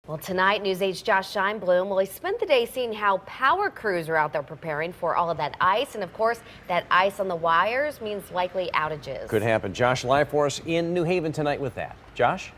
Well, tonight, News 8's Josh Scheinblum, well, he spent the day seeing how power crews are out there preparing for all of that ice. And of course, that ice on the wires means likely outages. Could happen. Josh live for us in New Haven tonight with that. Josh?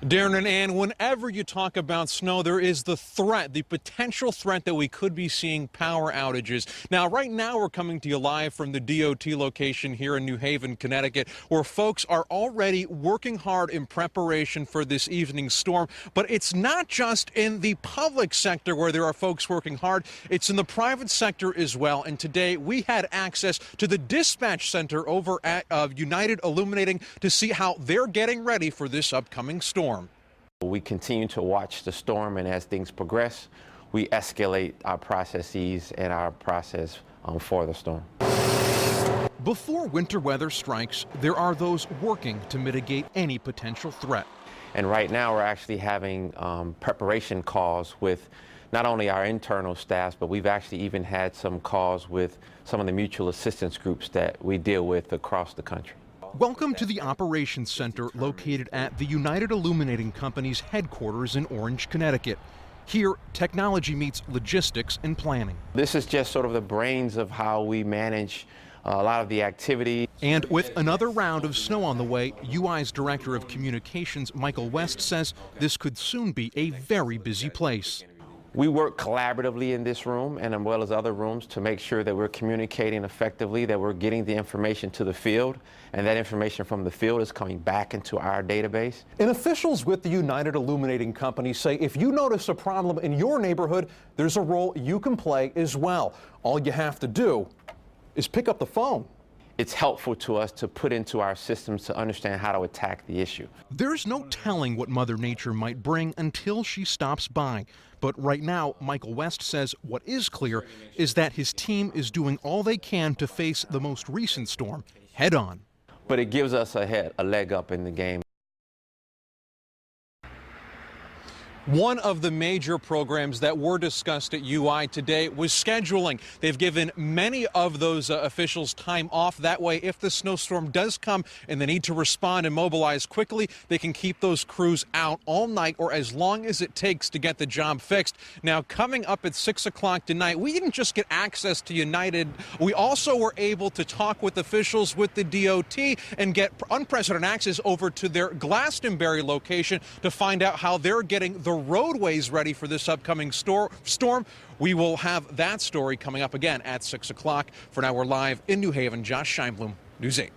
Darren and Ann, whenever you talk about snow, there is the potential threat that we could be seeing power outages. Now, right now, we're coming to you live from the DOT location here in New Haven, Connecticut, where folks are already working hard in preparation for this evening's storm. But it's not just in the public sector where there are folks working hard. It's in the private sector as well. And today, we had access to the dispatch center over at United Illuminating to see how they're getting ready for this upcoming storm. We continue to watch the storm, and as things progress, we escalate our processes and our process for the storm. Before winter weather strikes, there are those working to mitigate any potential threat. And right now we're actually having preparation calls with not only our internal staffs, but we've actually even had some calls with some of the mutual assistance groups that we deal with across the country. Welcome to the Operations Center located at the United Illuminating Company's headquarters in Orange, Connecticut. Here, technology meets logistics and planning. This is just sort of the brains of how we manage a lot of the activity. And with another round of snow on the way, UI's Director of Communications, Michael West, says this could soon be a very busy place. We work collaboratively in this room and as well as other rooms to make sure that we're communicating effectively, that we're getting the information to the field, and that information from the field is coming back into our database. And officials with the United Illuminating Company say if you notice a problem in your neighborhood, there's a role you can play as well. All you have to do is pick up the phone. It's helpful to us to put into our systems to understand how to attack the issue. There's no telling what Mother Nature might bring until she stops by. But right now, Michael West says what is clear is that his team is doing all they can to face the most recent storm head on. But it gives us a leg up in the game. One of the major programs that were discussed at UI today was scheduling. They've given many of those officials time off. That way, if the snowstorm does come and they need to respond and mobilize quickly, they can keep those crews out all night or as long as it takes to get the job fixed. Now, coming up at 6 o'clock tonight, we didn't just get access to United. We also were able to talk with officials with the DOT and get unprecedented access over to their Glastonbury location to find out how they're getting the roadways ready for this upcoming storm. We will have that story coming up again at 6 o'clock. For now, we're live in New Haven. Josh Scheinblum, News 8.